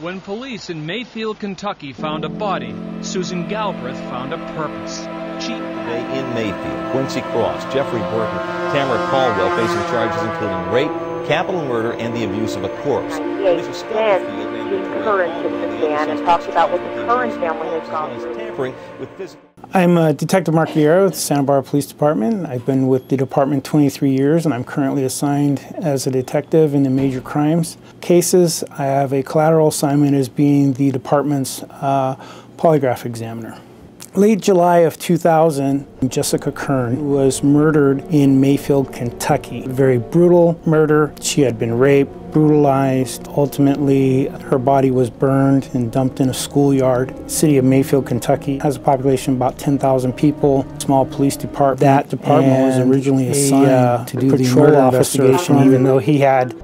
When police in Mayfield, Kentucky found a body, Susan Galbraith found a purpose. Today in Mayfield, Quincy Cross, Jeffrey Burton, Tamara Caldwell facing charges including rape, capital murder, and the abuse of a corpse. And talks about what the current family has gone through. I'm Detective Mark Vieira with the Santa Barbara Police Department. I've been with the department 23 years, and I'm currently assigned as a detective in the major crimes cases. I have a collateral assignment as being the department's polygraph examiner. Late July of 2000, Jessica Kern was murdered in Mayfield, Kentucky. A very brutal murder. She had been raped, brutalized. Ultimately, her body was burned and dumped in a schoolyard. The city of Mayfield, Kentucky has a population of about 10,000 people. Small police department. That department was originally assigned to do the murder investigation, even though he had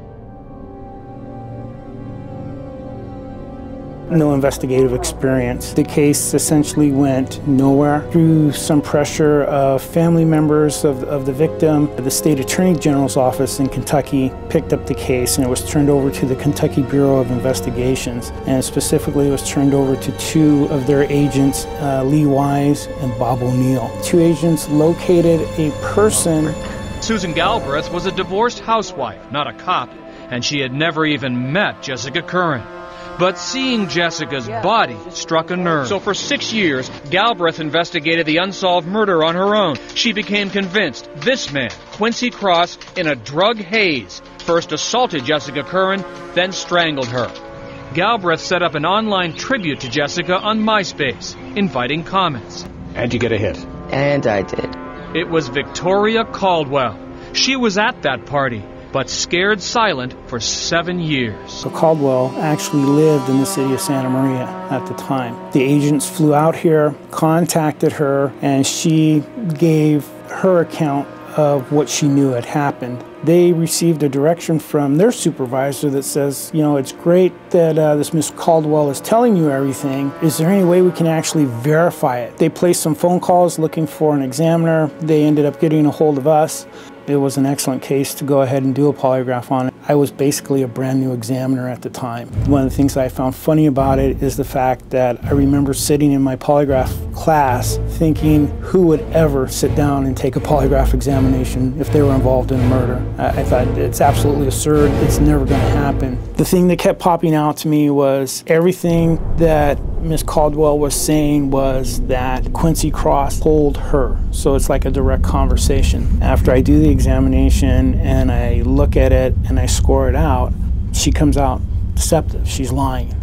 no investigative experience. The case essentially went nowhere. Through some pressure of family members of the victim, the state attorney general's office in Kentucky picked up the case, and it was turned over to the Kentucky Bureau of Investigations, and specifically it was turned over to two of their agents, Lee Wise and Bob O'Neill. Two agents located a person. Susan Galbraith was a divorced housewife, not a cop, and she had never even met Jessica Curran. But seeing Jessica's body struck a nerve. So for 6 years, Galbraith investigated the unsolved murder on her own. She became convinced this man, Quincy Cross, in a drug haze, first assaulted Jessica Curran, then strangled her. Galbraith set up an online tribute to Jessica on MySpace, inviting comments. And you get a hit. And I did. It was Victoria Caldwell. She was at that party, but scared silent for 7 years. So Caldwell actually lived in the city of Santa Maria at the time. The agents flew out here, contacted her, and she gave her account of what she knew had happened. They received a direction from their supervisor that says, you know, it's great that this Miss Caldwell is telling you everything. Is there any way we can actually verify it? They placed some phone calls looking for an examiner. They ended up getting a hold of us. It was an excellent case to go ahead and do a polygraph on it. I was basically a brand new examiner at the time. One of the things I found funny about it is the fact that I remember sitting in my polygraph class thinking, who would ever sit down and take a polygraph examination if they were involved in a murder? I thought it's absolutely absurd. It's never going to happen. The thing that kept popping out to me was everything that Miss Caldwell was saying was that Quincy Cross told her. So it's like a direct conversation. After I do the examination and I look at it and I score it out, she comes out deceptive. She's lying.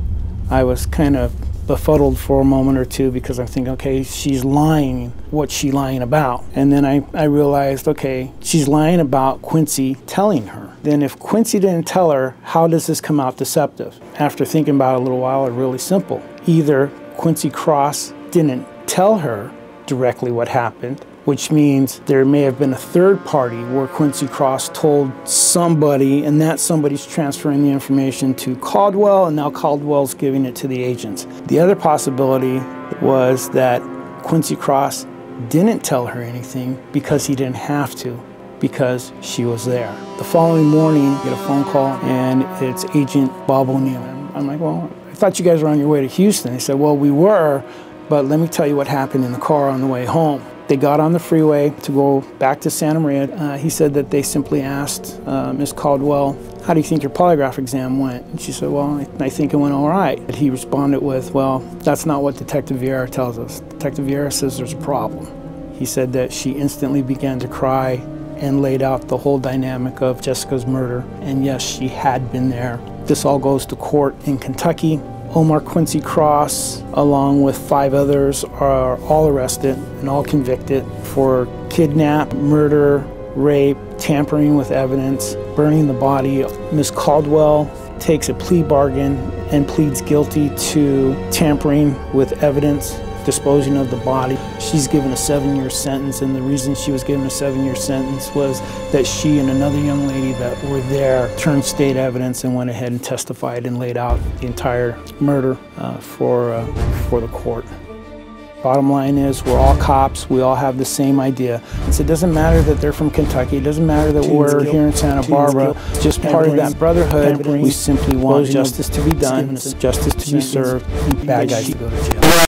I was kind of befuddled for a moment or two because I'm thinking, okay, she's lying. What's she lying about? And then I realized, okay, she's lying about Quincy telling her. Then if Quincy didn't tell her, how does this come out deceptive? After thinking about it a little while, it's really simple. Either Quincy Cross didn't tell her directly what happened, which means there may have been a third party where Quincy Cross told somebody, and that somebody's transferring the information to Caldwell, and now Caldwell's giving it to the agents. The other possibility was that Quincy Cross didn't tell her anything because he didn't have to, because she was there. The following morning, I get a phone call, and it's Agent Bob O'Neill. I'm like, well, I thought you guys were on your way to Houston. He said, well, we were, but let me tell you what happened in the car on the way home. They got on the freeway to go back to Santa Maria. He said that they simply asked Miss Caldwell, how do you think your polygraph exam went? And she said, well, I think it went all right. And he responded with, well, that's not what Detective Vieira tells us. Detective Vieira says there's a problem. He said that she instantly began to cry and laid out the whole dynamic of Jessica's murder. And yes, she had been there. This all goes to court in Kentucky. Omar Quincy Cross, along with 5 others, are all arrested and all convicted for kidnap, murder, rape, tampering with evidence, burning the body. Ms. Caldwell takes a plea bargain and pleads guilty to tampering with evidence, disposing of the body. She's given a 7-year sentence, and the reason she was given a 7-year sentence was that she and another young lady that were there turned state evidence and went ahead and testified and laid out the entire murder for the court. Bottom line is, we're all cops. We all have the same idea. It doesn't matter that they're from Kentucky. It doesn't matter that we're here in Santa Barbara. It's just part of that brotherhood. We simply want justice to be done, justice to be served, and bad guys to go to jail.